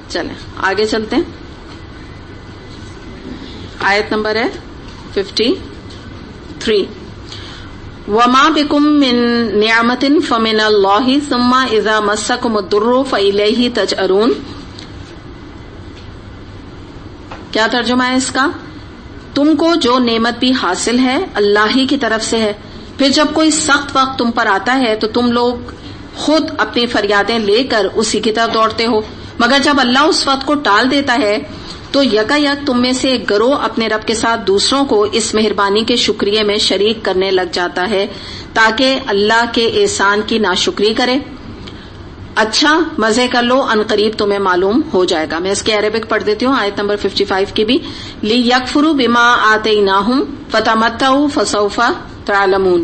چلیں آگے چلتے ہیں. آیت نمبر ہے 53. وما بكم من نعمة فمن الله ثم اذا مسكم الضر فإليه تجأرون. کیا ترجمہ ہے اس کا؟ تم کو جو نعمت بھی حاصل ہے اللہ ہی کی طرف سے ہے، پھر جب کوئی سخت وقت تم پر آتا ہے تو تم لوگ خود اپنی فریادیں لے کر اسی کی طرف دوڑتے ہو، مگر جب اللہ اس وقت کو ٹال دیتا ہے تو یکا یک تم میں سے ایک گروہ اپنے رب کے ساتھ دوسروں کو اس مہربانی کے شکریہ میں شریک کرنے لگ جاتا ہے تاکہ اللہ کے احسان کی ناشکری کرے. اچھا مزے کر لو، ان قریب تمہیں معلوم ہو جائے گا. میں اس کے عربک پڑھ دیتی ہوں آیت نمبر 55 کی بھی. لِيَكْفُرُوا بِمَا آتَيْنَاهُمْ فَتَمَتَّعُوا فَسَوْفَ تَعْلَمُونَ.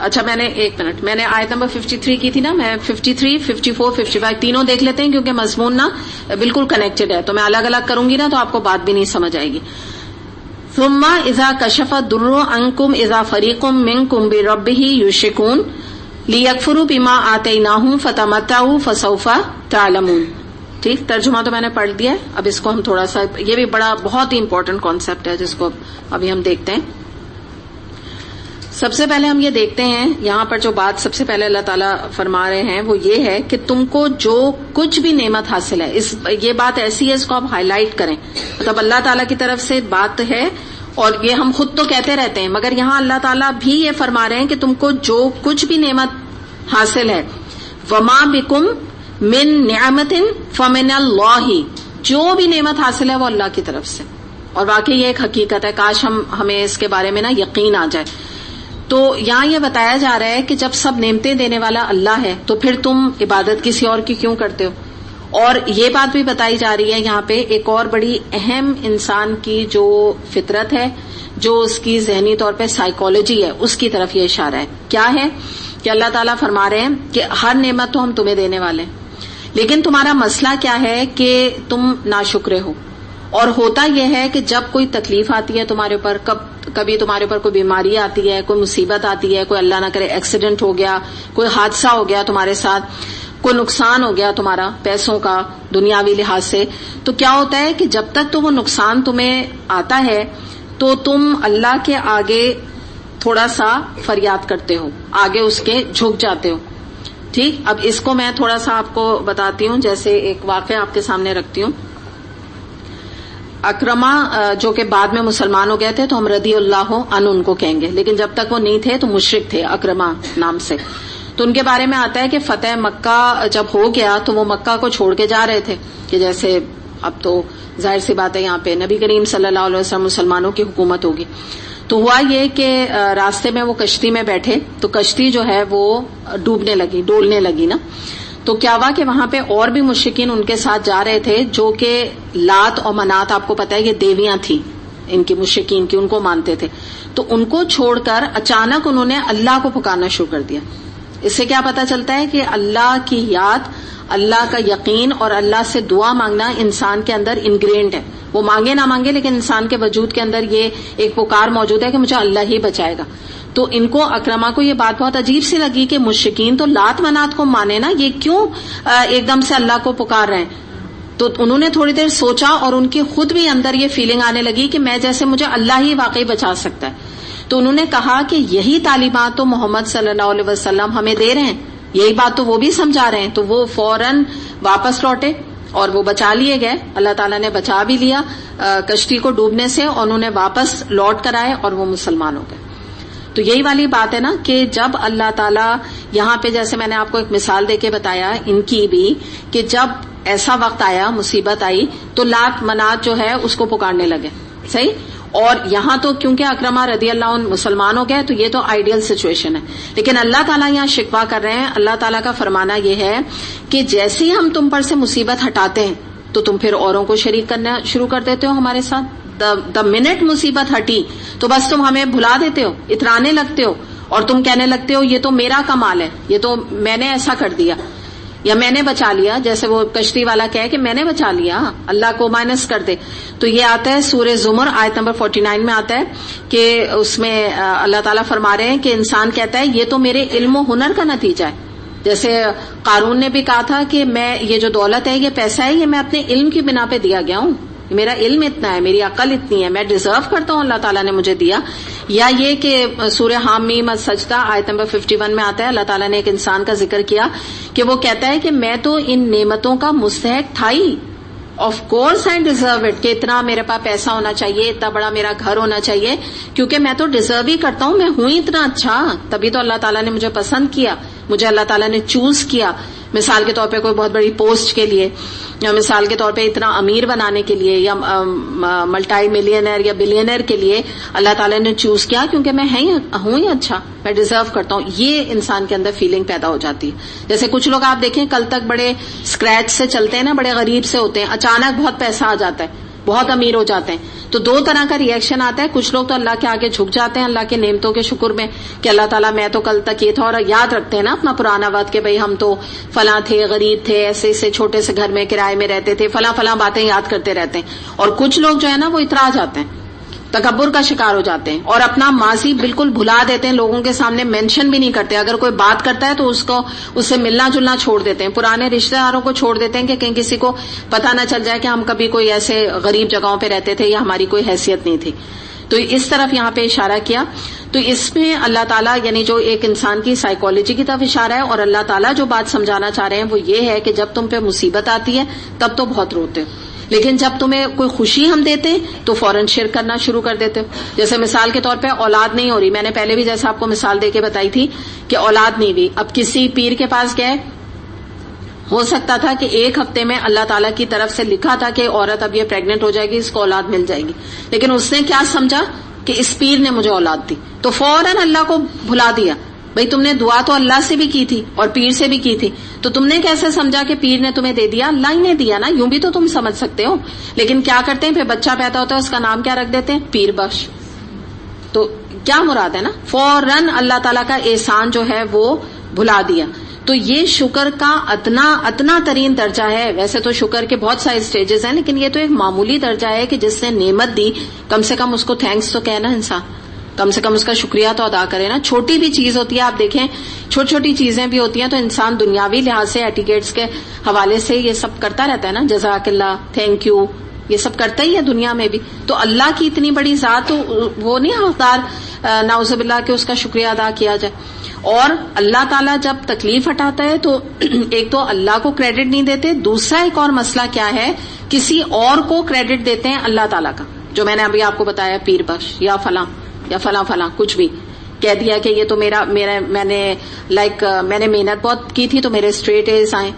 اچھا میں نے ایک منٹ، میں نے آیت نمبر 53 کی تھی نا، میں 53 54 55 تینوں دیکھ لیتے ہیں کیونکہ مضمون نا بالکل کنیکٹڈ ہے، تو میں الگ الگ کروں گی نا تو آپ کو بات بھی نہیں سمجھ آئے گی. ثم اذا کشف الضر عنکم اذا فریق منکم بربہ یشرکون لیکفروا بما آتیناہم فتمتعوا فسوف تعلمون. ٹھیک، ترجمہ تو میں نے پڑھ دیا ہے. اب اس کو ہم تھوڑا سا، یہ بھی بہت ہی امپورٹنٹ کانسیپٹ ہے جس کو ابھی ہم دیکھتے ہیں. سب سے پہلے ہم یہ دیکھتے ہیں یہاں پر جو بات سب سے پہلے اللہ تعالیٰ فرما رہے ہیں وہ یہ ہے کہ تم کو جو کچھ بھی نعمت حاصل ہے، یہ بات ایسی ہے اس کو آپ ہائی لائٹ کریں. مطلب اللہ تعالیٰ کی طرف سے بات ہے اور یہ ہم خود تو کہتے رہتے ہیں، مگر یہاں اللہ تعالیٰ بھی یہ فرما رہے ہیں کہ تم کو جو کچھ بھی نعمت حاصل ہے، وما بکم من نعمت فمن اللہ، جو بھی نعمت حاصل ہے وہ اللہ کی طرف سے. اور واقعی یہ ایک حقیقت ہے، کاش ہمیں اس کے بارے میں نا یقین آ جائے. تو یہاں یہ بتایا جا رہا ہے کہ جب سب نعمتیں دینے والا اللہ ہے تو پھر تم عبادت کسی اور کی کیوں کرتے ہو. اور یہ بات بھی بتائی جا رہی ہے یہاں پہ ایک اور بڑی اہم انسان کی جو فطرت ہے، جو اس کی ذہنی طور پہ سائیکالوجی ہے، اس کی طرف یہ اشارہ ہے. کیا ہے کہ اللہ تعالیٰ فرما رہے ہیں کہ ہر نعمت تو ہم تمہیں دینے والے ہیں، لیکن تمہارا مسئلہ کیا ہے کہ تم ناشکرے ہو. اور ہوتا یہ ہے کہ جب کوئی تکلیف آتی ہے تمہارے اوپر، کبھی تمہارے اوپر کوئی بیماری آتی ہے، کوئی مصیبت آتی ہے، کوئی اللہ نہ کرے ایکسیڈنٹ ہو گیا، کوئی حادثہ ہو گیا تمہارے ساتھ، کوئی نقصان ہو گیا تمہارا پیسوں کا دنیاوی لحاظ سے، تو کیا ہوتا ہے کہ جب تک تو وہ نقصان تمہیں آتا ہے تو تم اللہ کے آگے تھوڑا سا فریاد کرتے ہو، آگے اس کے جھک جاتے ہو. ٹھیک، اب اس کو میں تھوڑا سا آپ کو بتاتی ہوں، جیسے ایک واقعہ آپ کے سامنے رکھتی ہوں. اکرما جو کہ بعد میں مسلمان ہو گئے تھے تو ہم رضی اللہ عنہ ان کو کہیں گے، لیکن جب تک وہ نہیں تھے تو مشرک تھے اکرما نام سے. تو ان کے بارے میں آتا ہے کہ فتح مکہ جب ہو گیا تو وہ مکہ کو چھوڑ کے جا رہے تھے کہ جیسے اب تو ظاہر سی بات ہے یہاں پہ نبی کریم صلی اللہ علیہ وسلم مسلمانوں کی حکومت ہوگی. تو ہوا یہ کہ راستے میں وہ کشتی میں بیٹھے تو کشتی جو ہے وہ ڈوبنے لگی، ڈولنے لگی نا. تو کیا ہوا کہ وہاں پہ اور بھی مشرکین ان کے ساتھ جا رہے تھے جو کہ لات اور منات، آپ کو پتا ہے یہ دیویاں تھیں ان کی، مشرکین کی، ان کو مانتے تھے. تو ان کو چھوڑ کر اچانک انہوں نے اللہ کو پکارنا شروع کر دیا. اس سے کیا پتا چلتا ہے کہ اللہ کی یاد، اللہ کا یقین اور اللہ سے دعا مانگنا انسان کے اندر انگرینڈ ہے. وہ مانگے نہ مانگے لیکن انسان کے وجود کے اندر یہ ایک پکار موجود ہے کہ مجھے اللہ ہی بچائے گا. تو ان کو اکرما کو یہ بات بہت عجیب سی لگی کہ مشرکین تو لات منات کو مانے نا، یہ کیوں ایک دم سے اللہ کو پکار رہے ہیں. تو انہوں نے تھوڑی دیر سوچا اور ان کی خود بھی اندر یہ فیلنگ آنے لگی کہ میں جیسے مجھے اللہ ہی واقعی بچا سکتا ہے. تو انہوں نے کہا کہ یہی تعلیمات تو محمد صلی اللہ علیہ وسلم ہمیں دے رہے ہیں، یہی بات تو وہ بھی سمجھا رہے ہیں. تو وہ فوراً واپس لوٹے اور وہ بچا لیے گئے. اللہ تعالیٰ نے بچا بھی لیا کشتی کو ڈوبنے سے، اور انہوں نے واپس لوٹ کر آئے اور وہ مسلمان ہو گئے. تو یہی والی بات ہے نا کہ جب اللہ تعالیٰ یہاں پہ، جیسے میں نے آپ کو ایک مثال دے کے بتایا ان کی بھی، کہ جب ایسا وقت آیا، مصیبت آئی، تو لات منات جو ہے اس کو پکارنے لگے. صحیح. اور یہاں تو کیونکہ اکرما رضی اللہ عنہ مسلمان ہو گئے تو یہ تو آئیڈیل سچویشن ہے، لیکن اللہ تعالیٰ یہاں شکوہ کر رہے ہیں. اللہ تعالیٰ کا فرمانا یہ ہے کہ جیسے ہی ہم تم پر سے مصیبت ہٹاتے ہیں تو تم پھر اوروں کو شریک کرنا شروع کر دیتے ہو ہمارے ساتھ. دا منٹ مصیبت ہٹی تو بس تم ہمیں بھلا دیتے ہو، اترانے لگتے ہو اور تم کہنے لگتے ہو یہ تو میرا کمال ہے، یہ تو میں نے ایسا کر دیا یا میں نے بچا لیا. جیسے وہ کشتی والا کہے کہ میں نے بچا لیا، اللہ کو مائنس کر دے. تو یہ آتا ہے سورہ زمر آیت نمبر 49 میں آتا ہے کہ اس میں اللہ تعالیٰ فرما رہے ہیں کہ انسان کہتا ہے یہ تو میرے علم و ہنر کا نتیجہ ہے. جیسے قارون نے بھی کہا تھا کہ میں یہ جو دولت ہے، یہ پیسہ ہے، یہ میں اپنے علم کی بنا پہ دیا گیا ہوں، میرا علم اتنا ہے، میری عقل اتنی ہے، میں ڈیزرو کرتا ہوں، اللہ تعالیٰ نے مجھے دیا. یا یہ کہ سورہ حامیم السجدہ آیت نمبر 51 میں آتا ہے، اللہ تعالیٰ نے ایک انسان کا ذکر کیا کہ وہ کہتا ہے کہ میں تو ان نعمتوں کا مستحق تھا ہی، of course I deserve it, کہ اتنا میرے پاس پیسہ ہونا چاہیے، اتنا بڑا میرا گھر ہونا چاہیے، کیونکہ میں تو ڈیزرو ہی کرتا ہوں، میں ہوں اتنا اچھا، تبھی تو اللہ تعالیٰ نے مجھے پسند کیا، مجھے اللہ تعالیٰ نے چوز کیا. مثال کے طور پہ کوئی بہت بڑی پوسٹ کے لیے، یا مثال کے طور پہ اتنا امیر بنانے کے لیے، یا ملٹی ملینئر یا بلینئر کے لیے اللہ تعالیٰ نے چوز کیا، کیونکہ میں ہوں ہی اچھا، میں ڈیزرو کرتا ہوں. یہ انسان کے اندر فیلنگ پیدا ہو جاتی ہے. جیسے کچھ لوگ آپ دیکھیں کل تک بڑے اسکریچ سے چلتے ہیں نا، بڑے غریب سے ہوتے ہیں، اچانک بہت پیسہ آ جاتا ہے، بہت امیر ہو جاتے ہیں، تو دو طرح کا ریئیکشن آتا ہے. کچھ لوگ تو اللہ کے آگے جھک جاتے ہیں اللہ کے نعمتوں کے شکر میں کہ اللہ تعالیٰ میں تو کل تک یہ تھا، اور یاد رکھتے ہیں نا اپنا پرانا وقت کہ بھئی ہم تو فلاں تھے، غریب تھے، ایسے سے چھوٹے سے گھر میں کرائے میں رہتے تھے، فلاں فلاں باتیں یاد کرتے رہتے ہیں. اور کچھ لوگ جو ہے نا وہ اترا جاتے ہیں، تکبر کا شکار ہو جاتے ہیں، اور اپنا ماضی بالکل بھلا دیتے ہیں، لوگوں کے سامنے مینشن بھی نہیں کرتے. اگر کوئی بات کرتا ہے تو اس سے ملنا جلنا چھوڑ دیتے ہیں، پرانے رشتہ داروں کو چھوڑ دیتے ہیں کہ کہیں کسی کو پتہ نہ چل جائے کہ ہم کبھی کوئی ایسے غریب جگہوں پہ رہتے تھے یا ہماری کوئی حیثیت نہیں تھی. تو اس طرف یہاں پہ اشارہ کیا. تو اس میں اللہ تعالیٰ یعنی جو ایک انسان کی سائیکالوجی کی طرف اشارہ ہے، اور اللہ تعالیٰ جو بات سمجھانا چاہ رہے ہیں وہ یہ ہے کہ جب تم پہ مصیبت آتی ہے تب تو بہت روتے ہو، لیکن جب تمہیں کوئی خوشی ہم دیتے ہیں تو فوراً شرک کرنا شروع کر دیتے ہو. جیسے مثال کے طور پہ اولاد نہیں ہو رہی، میں نے پہلے بھی جیسا آپ کو مثال دے کے بتائی تھی کہ اولاد نہیں ہوئی، اب کسی پیر کے پاس گئے، ہو سکتا تھا کہ ایک ہفتے میں اللہ تعالیٰ کی طرف سے لکھا تھا کہ عورت اب یہ پریگنٹ ہو جائے گی، اس کو اولاد مل جائے گی، لیکن اس نے کیا سمجھا کہ اس پیر نے مجھے اولاد دی، تو فوراً اللہ کو بھلا دیا. بھئی تم نے دعا تو اللہ سے بھی کی تھی اور پیر سے بھی کی تھی، تو تم نے کیسے سمجھا کہ پیر نے تمہیں دے دیا؟ اللہ ہی نے دیا نا، یوں بھی تو تم سمجھ سکتے ہو. لیکن کیا کرتے ہیں پھر بچہ پیدا ہوتا ہے، اس کا نام کیا رکھ دیتے ہیں؟ پیر بخش. تو کیا مراد ہے نا، فوراً اللہ تعالیٰ کا احسان جو ہے وہ بھلا دیا. تو یہ شکر کا ادنا ترین درجہ ہے. ویسے تو شکر کے بہت سارے سٹیجز ہیں، لیکن یہ تو ایک معمولی درجہ ہے کہ جس نے نعمت دی کم سے کم اس کو تھینکس تو کہنا، انسان کم سے کم اس کا شکریہ تو ادا کرے نا. چھوٹی بھی چیز ہوتی ہے، آپ دیکھیں چھوٹی چھوٹی چیزیں بھی ہوتی ہیں تو انسان دنیاوی لحاظ سے ایٹیکیٹس کے حوالے سے یہ سب کرتا رہتا ہے نا، جزاک اللہ، تھینک یو، یہ سب کرتا ہی ہے دنیا میں بھی. تو اللہ کی اتنی بڑی ذات، تو وہ نہیں حقدار نعوذ باللہ کہ اس کا شکریہ ادا کیا جائے. اور اللہ تعالیٰ جب تکلیف ہٹاتا ہے تو ایک تو اللہ کو کریڈٹ نہیں دیتے، دوسرا ایک اور مسئلہ کیا ہے، کسی اور کو کریڈٹ دیتے ہیں اللہ تعالیٰ کا، جو میں نے ابھی آپ کو بتایا، پیر بخش یا فلاں یا فلاں فلاں، کچھ بھی کہہ دیا کہ یہ تو میں نے محنت بہت کی تھی تو میرے اسٹریٹ ایز آئے.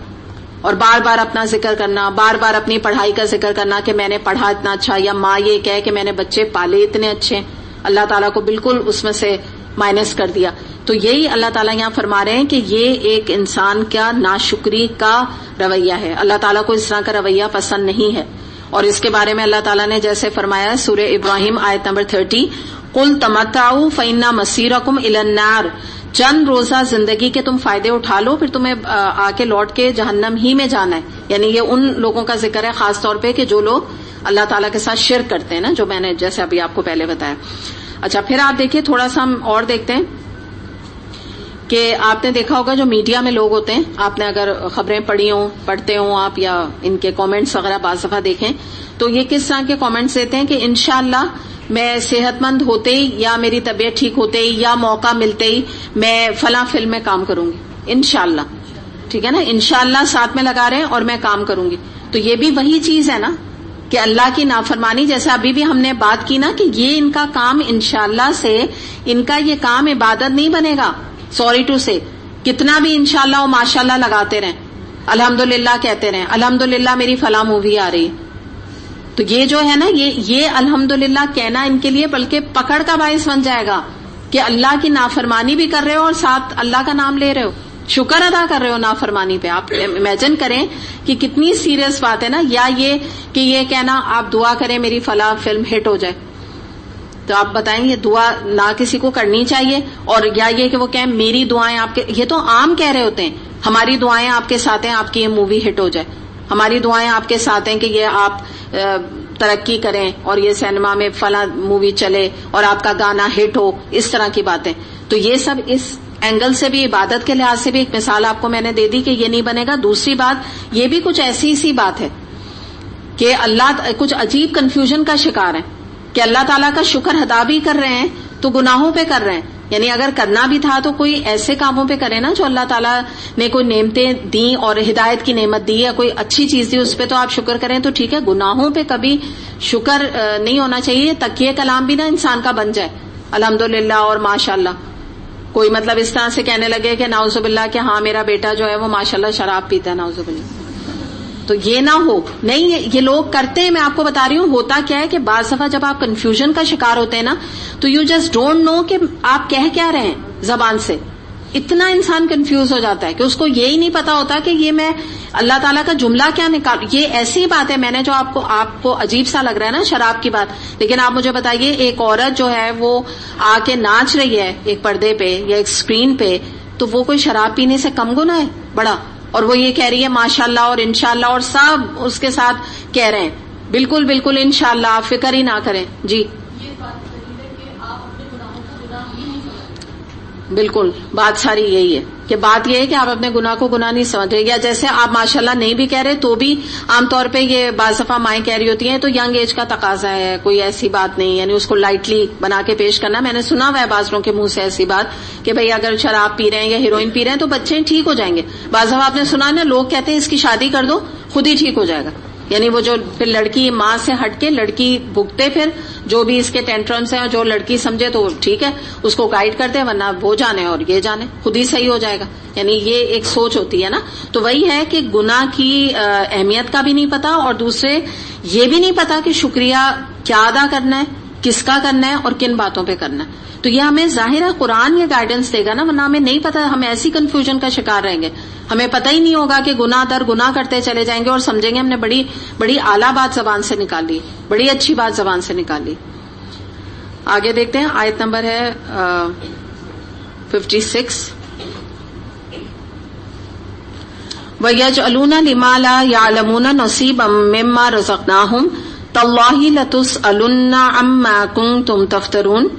اور بار بار اپنا ذکر کرنا، بار بار اپنی پڑھائی کا ذکر کرنا کہ میں نے پڑھا اتنا اچھا، یا ماں یہ کہے کہ میں نے بچے پالے اتنے اچھے، اللہ تعالیٰ کو بالکل اس میں سے مائنس کر دیا. تو یہی اللہ تعالیٰ یہاں فرما رہے ہیں کہ یہ ایک انسان کا ناشکری کا رویہ ہے. اللہ تعالیٰ کو اس طرح کا رویہ پسند نہیں ہے. اور اس کے بارے میں اللہ تعالیٰ نے جیسے فرمایا سورہ ابراہیم آیت نمبر 30، قُلْ تَمَتَّعُوا فَإِنَّ مَصِيرَكُمْ إِلَى النَّارِ، چند روزہ زندگی کے تم فائدے اٹھا لو، پھر تمہیں آ کے لوٹ کے جہنم ہی میں جانا ہے. یعنی یہ ان لوگوں کا ذکر ہے خاص طور پہ کہ جو لوگ اللہ تعالیٰ کے ساتھ شرک کرتے ہیں نا، جو میں نے جیسے ابھی آپ کو پہلے بتایا. اچھا پھر آپ دیکھیے تھوڑا سا ہم اور دیکھتے ہیں کہ آپ نے دیکھا ہوگا جو میڈیا میں لوگ ہوتے ہیں، آپ نے اگر خبریں پڑھتے ہوں آپ، یا ان کے کامنٹس وغیرہ بعض دفعہ دیکھیں تو یہ کس طرح کے کامنٹس دیتے ہیں کہ انشاءاللہ میں صحت مند ہوتے ہی، یا میری طبیعت ٹھیک ہوتے ہی، یا موقع ملتے ہی میں فلاں فلم میں کام کروں گی، انشاءاللہ. ٹھیک ہے نا، انشاءاللہ ساتھ میں لگا رہے ہیں اور میں کام کروں گی. تو یہ بھی وہی چیز ہے نا کہ اللہ کی نافرمانی، جیسے ابھی بھی ہم نے بات کی نا کہ یہ ان کا کام انشاءاللہ سے، ان کا یہ کام عبادت نہیں بنے گا. سوری ٹو سے کتنا بھی انشاءاللہ اور ماشاءاللہ لگاتے رہیں، الحمدللہ کہتے رہیں، الحمدللہ میری فلاں مووی آ رہی ہے، تو یہ جو ہے نا یہ الحمدللہ کہنا ان کے لیے بلکہ پکڑ کا باعث بن جائے گا کہ اللہ کی نافرمانی بھی کر رہے ہو اور ساتھ اللہ کا نام لے رہے ہو، شکر ادا کر رہے ہو نافرمانی پہ. آپ امیجن کریں کہ کتنی سیریس بات ہے نا. یا یہ کہ یہ کہنا آپ دعا کریں میری فلاں فلم ہٹ ہو جائے، تو آپ بتائیں یہ دعا نہ کسی کو کرنی چاہیے. اور یا یہ کہ وہ کہیں میری دعائیں آپ کے، یہ تو عام کہہ رہے ہوتے ہیں، ہماری دعائیں آپ کے ساتھ ہیں آپ کی یہ مووی ہٹ ہو جائے، ہماری دعائیں آپ کے ساتھ ہیں کہ یہ آپ ترقی کریں اور یہ سینما میں فلاں مووی چلے اور آپ کا گانا ہٹ ہو، اس طرح کی باتیں. تو یہ سب اس اینگل سے بھی، عبادت کے لحاظ سے بھی ایک مثال آپ کو میں نے دے دی کہ یہ نہیں بنے گا. دوسری بات یہ بھی کچھ ایسی سی بات ہے کہ اللہ کچھ عجیب کنفیوژن کا شکار ہے کہ اللہ تعالیٰ کا شکر ادا بھی کر رہے ہیں تو گناہوں پہ کر رہے ہیں. یعنی اگر کرنا بھی تھا تو کوئی ایسے کاموں پہ کرے نا جو اللہ تعالیٰ نے کوئی نعمتیں دیں اور ہدایت کی نعمت دی یا کوئی اچھی چیز دی، اس پہ تو آپ شکر کریں تو ٹھیک ہے. گناہوں پہ کبھی شکر نہیں ہونا چاہیے. تکیہ کلام بھی نا انسان کا بن جائے الحمدللہ اور ماشاءاللہ. کوئی مطلب اس طرح سے کہنے لگے کہ نعوذ باللہ کہ ہاں میرا بیٹا جو ہے وہ ماشاءاللہ شراب پیتا ہے، نعوذ باللہ. تو یہ نہ ہو. نہیں، یہ لوگ کرتے ہیں. میں آپ کو بتا رہی ہوں ہوتا کیا ہے کہ بعض دفعہ جب آپ کنفیوژن کا شکار ہوتے ہیں نا تو یو جسٹ ڈونٹ نو کہ آپ کہہ کیا رہے ہیں زبان سے. اتنا انسان کنفیوز ہو جاتا ہے کہ اس کو یہی نہیں پتا ہوتا کہ یہ میں اللہ تعالیٰ کا جملہ کیا نکال. یہ ایسی بات ہے، میں نے جو آپ کو عجیب سا لگ رہا ہے نا شراب کی بات، لیکن آپ مجھے بتائیے ایک عورت جو ہے وہ آ کے ناچ رہی ہے ایک پردے پہ یا ایک اسکرین پہ، تو وہ کوئی شراب پینے سے کم گناہ ہے بڑا؟ اور وہ یہ کہہ رہی ہے ماشاءاللہ اور انشاءاللہ اور سب اس کے ساتھ کہہ رہے ہیں. بالکل بالکل انشاءاللہ، آپ فکر ہی نہ کریں. جی بالکل بات ساری یہی ہے کہ بات یہ ہے کہ آپ اپنے گناہ کو گناہ نہیں سمجھ رہے. یا جیسے آپ ماشاءاللہ نہیں بھی کہہ رہے تو بھی عام طور پہ یہ بعض دفعہ مائیں کہہ رہی ہوتی ہیں تو ینگ ایج کا تقاضا ہے، کوئی ایسی بات نہیں. یعنی اس کو لائٹلی بنا کے پیش کرنا. میں نے سنا ہوا ہے بعض لوگوں کے منہ سے ایسی بات کہ بھئی اگر شراب پی رہے ہیں یا ہیروئن پی رہے ہیں تو بچے ٹھیک ہو جائیں گے. بعض دفعہ آپ نے سنا نا لوگ کہتے ہیں اس کی شادی کر دو خود ہی ٹھیک ہو جائے گا. یعنی وہ جو پھر لڑکی ماں سے ہٹ کے لڑکی بھگتے، پھر جو بھی اس کے ٹینٹرمس ہیں جو لڑکی سمجھے تو ٹھیک ہے اس کو گائیڈ کرتے، ورنہ وہ جانے اور یہ جانے خود ہی صحیح ہو جائے گا. یعنی یہ ایک سوچ ہوتی ہے نا. تو وہی ہے کہ گناہ کی اہمیت کا بھی نہیں پتا اور دوسرے یہ بھی نہیں پتا کہ شکریہ کیا ادا کرنا ہے، کس کا کرنا ہے اور کن باتوں پہ کرنا ہے. تو یہ ہمیں ظاہر ہے قرآن یہ گائیڈنس دے گا نا، ورنہ ہمیں نہیں پتا. ہم ایسی کنفیوژن کا شکار رہیں گے، ہمیں پتہ ہی نہیں ہوگا کہ گناہ در گناہ کرتے چلے جائیں گے اور سمجھیں گے ہم نے بڑی بڑی اعلیٰ بات زبان سے نکالی، بڑی اچھی بات زبان سے نکالی. آگے دیکھتے ہیں، آیت نمبر ہے 56. وَيَجْعَلُونَ لِمَا لَا يَعْلَمُونَ نَصِيبًا مِّمَّا رَزَقْنَاهُمْ تَاللَّهِ لَتُسْأَلُنَّ عَمَّا كُنتُمْ تَفْتَرُونَ.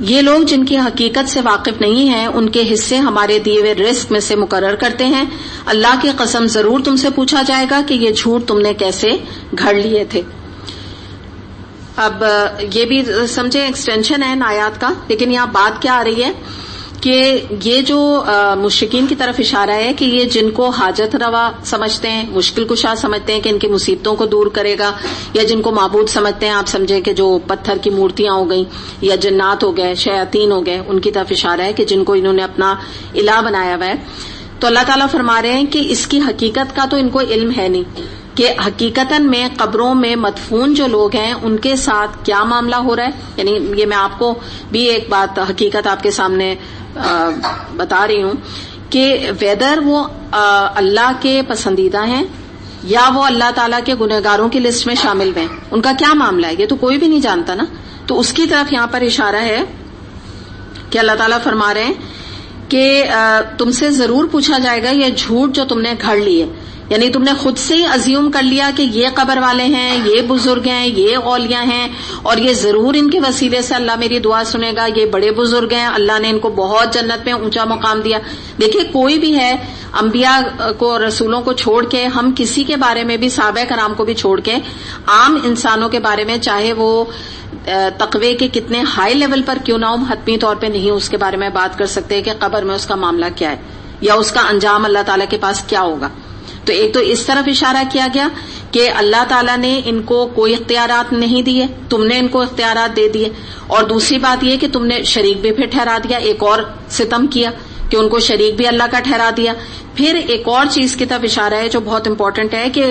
یہ لوگ جن کی حقیقت سے واقف نہیں ہیں ان کے حصے ہمارے دیے ہوئے رزق میں سے مقرر کرتے ہیں. اللہ کی قسم ضرور تم سے پوچھا جائے گا کہ یہ جھوٹ تم نے کیسے گھڑ لیے تھے. اب یہ بھی سمجھیں ایکسٹینشن ہے ان آیات کا، لیکن یہاں بات کیا آ رہی ہے کہ یہ جو مشرکین کی طرف اشارہ ہے کہ یہ جن کو حاجت روا سمجھتے ہیں، مشکل کشا سمجھتے ہیں کہ ان کی مصیبتوں کو دور کرے گا، یا جن کو معبود سمجھتے ہیں، آپ سمجھیں کہ جو پتھر کی مورتیاں ہو گئیں یا جنات ہو گئے، شیاطین ہو گئے، ان کی طرف اشارہ ہے کہ جن کو انہوں نے اپنا الہ بنایا ہوا ہے. تو اللہ تعالیٰ فرما رہے ہیں کہ اس کی حقیقت کا تو ان کو علم ہے نہیں کہ حقیقتاً میں قبروں میں مدفون جو لوگ ہیں ان کے ساتھ کیا معاملہ ہو رہا ہے. یعنی یہ میں آپ کو بھی ایک بات حقیقت آپ کے سامنے بتا رہی ہوں کہ ویدر وہ اللہ کے پسندیدہ ہیں یا وہ اللہ تعالیٰ کے گنہگاروں کی لسٹ میں شامل ہیں، ان کا کیا معاملہ ہے یہ تو کوئی بھی نہیں جانتا نا. تو اس کی طرف یہاں پر اشارہ ہے کہ اللہ تعالیٰ فرما رہے ہیں کہ تم سے ضرور پوچھا جائے گا یہ جھوٹ جو تم نے گھڑ لیے. یعنی تم نے خود سے ہی ازیوم کر لیا کہ یہ قبر والے ہیں، یہ بزرگ ہیں، یہ اولیاء ہیں اور یہ ضرور ان کے وسیلے سے اللہ میری دعا سنے گا، یہ بڑے بزرگ ہیں، اللہ نے ان کو بہت جنت میں اونچا مقام دیا. دیکھیں کوئی بھی ہے، انبیاء کو رسولوں کو چھوڑ کے ہم کسی کے بارے میں بھی صحابہ کرام کو بھی چھوڑ کے عام انسانوں کے بارے میں چاہے وہ تقوی کے کتنے ہائی لیول پر کیوں نہ ہو، حتمی طور پہ نہیں اس کے بارے میں بات کر سکتے کہ قبر میں اس کا معاملہ کیا ہے یا اس کا انجام اللہ تعالیٰ کے پاس کیا ہوگا. تو ایک تو اس طرف اشارہ کیا گیا کہ اللہ تعالیٰ نے ان کو کوئی اختیارات نہیں دیے، تم نے ان کو اختیارات دے دیے. اور دوسری بات یہ کہ تم نے شریک بھی پھر ٹھہرا دیا، ایک اور ستم کیا کہ ان کو شریک بھی اللہ کا ٹھہرا دیا. پھر ایک اور چیز کی طرف اشارہ ہے جو بہت امپورٹنٹ ہے کہ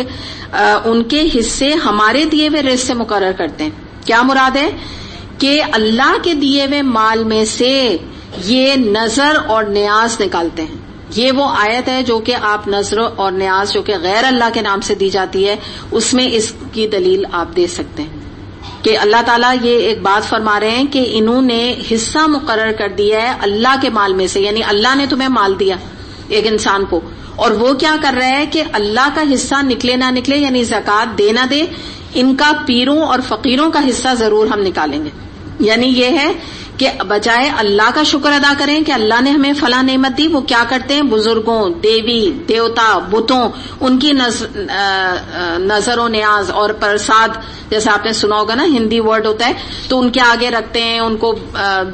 ان کے حصے ہمارے دیے ہوئے رزق سے مقرر کرتے ہیں. کیا مراد ہے کہ اللہ کے دیے ہوئے مال میں سے یہ نظر اور نیاز نکالتے ہیں. یہ وہ آیت ہے جو کہ آپ نظر اور نیاز جو کہ غیر اللہ کے نام سے دی جاتی ہے اس میں اس کی دلیل آپ دے سکتے ہیں کہ اللہ تعالیٰ یہ ایک بات فرما رہے ہیں کہ انہوں نے حصہ مقرر کر دیا ہے اللہ کے مال میں سے. یعنی اللہ نے تمہیں مال دیا ایک انسان کو اور وہ کیا کر رہا ہے کہ اللہ کا حصہ نکلے نہ نکلے، یعنی زکوٰۃ دے نہ دے، ان کا پیروں اور فقیروں کا حصہ ضرور ہم نکالیں گے. یعنی یہ ہے کہ بجائے اللہ کا شکر ادا کریں کہ اللہ نے ہمیں فلاں نعمت دی، وہ کیا کرتے ہیں؟ بزرگوں، دیوی دیوتا، بتوں، ان کی نظر و نیاز اور پرساد، جیسے آپ نے سنا ہوگا نا ہندی ورڈ ہوتا ہے، تو ان کے آگے رکھتے ہیں ان کو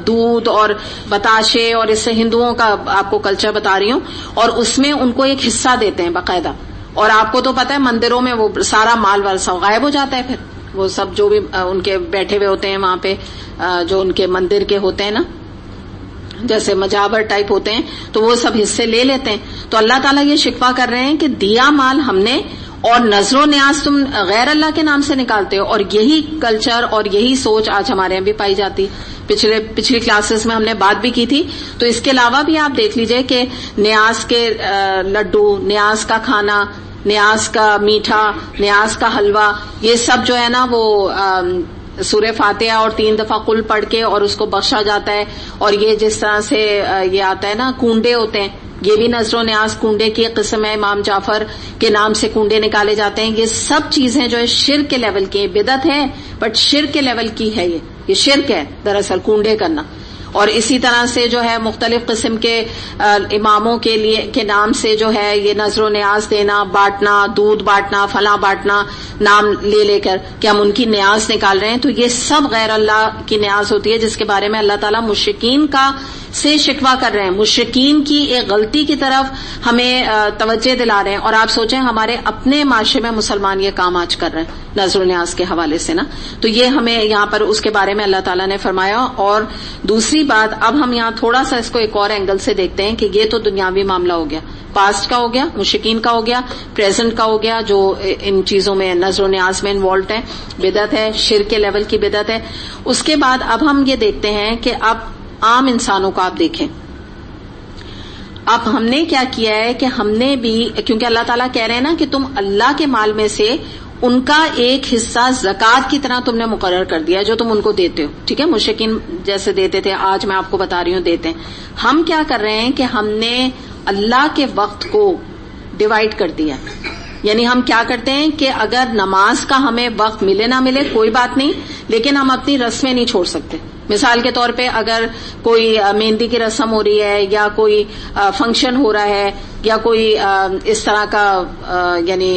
دودھ اور بتاشے، اور اس سے ہندوؤں کا آپ کو کلچر بتا رہی ہوں، اور اس میں ان کو ایک حصہ دیتے ہیں باقاعدہ. اور آپ کو تو پتہ ہے مندروں میں وہ سارا مال ورثہ غائب ہو جاتا ہے، پھر وہ سب جو بھی ان کے بیٹھے ہوئے ہوتے ہیں وہاں پہ، جو ان کے مندر کے ہوتے ہیں نا، جیسے مجابر ٹائپ ہوتے ہیں، تو وہ سب حصے لے لیتے ہیں. تو اللہ تعالیٰ یہ شکوہ کر رہے ہیں کہ دیا مال ہم نے، اور نظر و نیاز تم غیر اللہ کے نام سے نکالتے ہو. اور یہی کلچر اور یہی سوچ آج ہمارے یہاں بھی پائی جاتی. پچھلی کلاسز میں ہم نے بات بھی کی تھی. تو اس کے علاوہ بھی آپ دیکھ لیجئے کہ نیاز کے لڈو، نیاز کا کھانا، نیاز کا میٹھا، نیاز کا حلوہ، یہ سب جو ہے نا وہ سورہ فاتحہ اور 3 دفعہ قل پڑھ کے اور اس کو بخشا جاتا ہے. اور یہ جس طرح سے یہ آتا ہے نا کنڈے ہوتے ہیں، یہ بھی نذر و نیاز کنڈے کی قسم ہے. امام جعفر کے نام سے کنڈے نکالے جاتے ہیں. یہ سب چیزیں جو ہے شرک کے لیول کی، بدعت ہے بٹ شرک کے لیول کی ہے. یہ شرک ہے دراصل کنڈے کرنا. اور اسی طرح سے جو ہے مختلف قسم کے اماموں کے لیے کے نام سے جو ہے یہ نذر و نیاز دینا، بانٹنا، دودھ بانٹنا، فلاں بانٹنا، نام لے لے کر کہ ہم ان کی نیاز نکال رہے ہیں. تو یہ سب غیر اللہ کی نیاز ہوتی ہے، جس کے بارے میں اللہ تعالیٰ مشرکین کا سے شکوہ کر رہے ہیں. مشرکین کی ایک غلطی کی طرف ہمیں توجہ دلا رہے ہیں. اور آپ سوچیں ہمارے اپنے معاشرے میں مسلمان یہ کام آج کر رہے ہیں نذر و نیاز کے حوالے سے نا. تو یہ ہمیں یہاں پر اس کے بارے میں اللہ تعالیٰ نے فرمایا. اور دوسری بات، اب ہم یہاں تھوڑا سا اس کو ایک اور اینگل سے دیکھتے ہیں کہ یہ تو دنیاوی معاملہ ہو گیا، پاسٹ کا ہو گیا، مشرکین کا ہو گیا، پریزنٹ کا ہو گیا، جو ان چیزوں میں نذر و نیاز میں انوالوڈ ہے، بدعت ہے، شرک کے لیول کی بدعت ہے. اس کے بعد اب ہم یہ دیکھتے ہیں کہ اب عام انسانوں کو آپ دیکھیں. اب ہم نے کیا کیا ہے کہ ہم نے بھی، کیونکہ اللہ تعالیٰ کہہ رہے ہیں نا کہ تم اللہ کے مال میں سے ان کا ایک حصہ زکوٰۃ کی طرح تم نے مقرر کر دیا جو تم ان کو دیتے ہو. ٹھیک ہے، مشرکین جیسے دیتے تھے، آج میں آپ کو بتا رہی ہوں دیتے ہیں. ہم کیا کر رہے ہیں کہ ہم نے اللہ کے وقت کو ڈیوائیڈ کر دیا. یعنی ہم کیا کرتے ہیں کہ اگر نماز کا ہمیں وقت ملے نہ ملے کوئی بات نہیں، لیکن ہم اپنی رسمیں نہیں چھوڑ سکتے. مثال کے طور پہ اگر کوئی مہندی کی رسم ہو رہی ہے، یا کوئی فنکشن ہو رہا ہے، یا کوئی اس طرح کا یعنی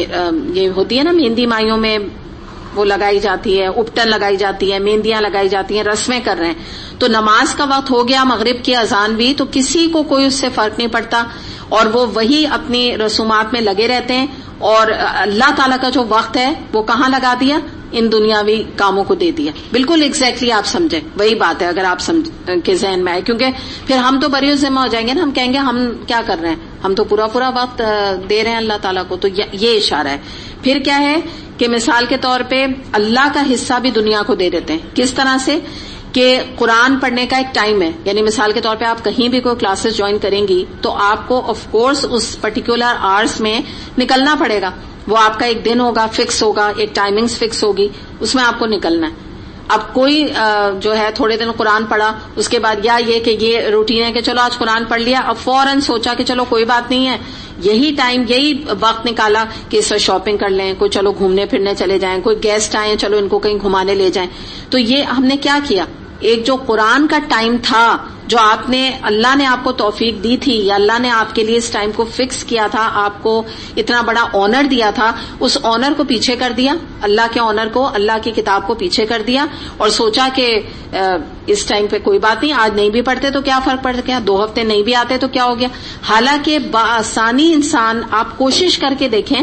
یہ ہوتی ہے نا مہندی مائیوں میں وہ لگائی جاتی ہے، اپٹن لگائی جاتی ہے، مہندیاں لگائی جاتی ہیں، رسمیں کر رہے ہیں، تو نماز کا وقت ہو گیا، مغرب کی اذان بھی، تو کسی کو کوئی اس سے فرق نہیں پڑتا اور وہ وہی اپنی رسومات میں لگے رہتے ہیں. اور اللہ تعالیٰ کا جو وقت ہے وہ کہاں لگا دیا؟ ان دنیاوی کاموں کو دے دیا. بالکل ایگزیکٹلی آپ سمجھیں وہی بات ہے اگر آپ کے ذہن میں آئے، کیونکہ پھر ہم تو بری ذمہ ہو جائیں گے نا. ہم کہیں گے ہم کیا کر رہے ہیں، ہم تو پورا وقت دے رہے ہیں اللہ تعالیٰ کو. تو یہ اشارہ ہے. پھر کیا ہے کہ مثال کے طور پہ اللہ کا حصہ بھی دنیا کو دے دیتے ہیں. کس طرح سے کہ قرآن پڑھنے کا ایک ٹائم ہے. یعنی مثال کے طور پہ آپ کہیں بھی کوئی کلاسز جوائن کریں گی تو آپ کو آف کورس اس پرٹیکولر آورس میں نکلنا پڑے گا. وہ آپ کا ایک دن ہوگا، فکس ہوگا، ایک ٹائمنگز فکس ہوگی، اس میں آپ کو نکلنا ہے. اب کوئی جو ہے تھوڑے دن قرآن پڑھا، اس کے بعد یا یہ کہ یہ روٹین ہے کہ چلو آج قرآن پڑھ لیا، اب فوراً سوچا کہ چلو کوئی بات نہیں ہے، یہی ٹائم یہی وقت نکالا کہ اس وقت شاپنگ کر لیں، کوئی چلو گھومنے پھرنے چلے جائیں، کوئی گیسٹ آئے چلو ان کو کہیں گھمانے لے جائیں. تو یہ ہم نے کیا کیا، ایک جو قرآن کا ٹائم تھا، جو آپ نے اللہ نے آپ کو توفیق دی تھی یا اللہ نے آپ کے لیے اس ٹائم کو فکس کیا تھا، آپ کو اتنا بڑا آنر دیا تھا، اس آنر کو پیچھے کر دیا، اللہ کے آنر کو، اللہ کی کتاب کو پیچھے کر دیا اور سوچا کہ اس ٹائم پہ کوئی بات نہیں، آج نہیں بھی پڑھتے تو کیا فرق پڑ گیا، 2 ہفتے نہیں بھی آتے تو کیا ہو گیا. حالانکہ بآسانی انسان، آپ کوشش کر کے دیکھیں،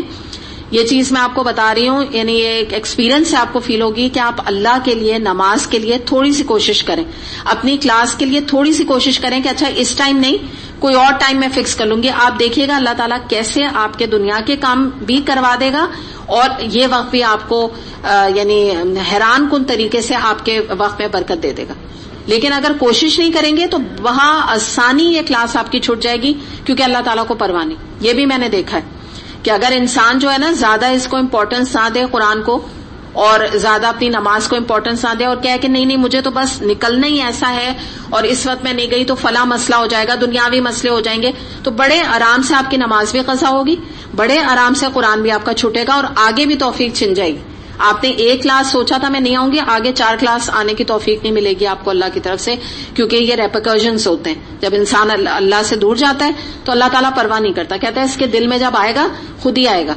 یہ چیز میں آپ کو بتا رہی ہوں، یعنی یہ ایک ایکسپیرینس سے آپ کو فیل ہوگی کہ آپ اللہ کے لیے، نماز کے لیے تھوڑی سی کوشش کریں، اپنی کلاس کے لیے تھوڑی سی کوشش کریں کہ اچھا اس ٹائم نہیں، کوئی اور ٹائم میں فکس کر لوں گی. آپ دیکھیے گا اللہ تعالیٰ کیسے آپ کے دنیا کے کام بھی کروا دے گا اور یہ وقت بھی آپ کو یعنی حیران کن طریقے سے آپ کے وقت میں برکت دے دے گا. لیکن اگر کوشش نہیں کریں گے تو وہاں آسانی یہ کلاس آپ کی چھوٹ جائے گی، کیونکہ اللہ تعالیٰ کو پرواہ نہیں. یہ بھی میں نے دیکھا ہے کہ اگر انسان جو ہے نا زیادہ اس کو امپورٹنس نہ دے قرآن کو، اور زیادہ اپنی نماز کو امپورٹنس نہ دے اور کہے کہ نہیں مجھے تو بس نکلنا ہی ایسا ہے اور اس وقت میں نہیں گئی تو فلاں مسئلہ ہو جائے گا، دنیاوی مسئلے ہو جائیں گے، تو بڑے آرام سے آپ کی نماز بھی قضا ہوگی، بڑے آرام سے قرآن بھی آپ کا چھوٹے گا اور آگے بھی توفیق چھن جائے گی. آپ نے ایک کلاس سوچا تھا میں نہیں آؤں گی, آگے 4 کلاس آنے کی توفیق نہیں ملے گی آپ کو اللہ کی طرف سے, کیونکہ یہ ریپرکشنز ہوتے ہیں. جب انسان اللہ سے دور جاتا ہے تو اللہ تعالیٰ پرواہ نہیں کرتا, کہتا ہے اس کے دل میں جب آئے گا خود ہی آئے گا,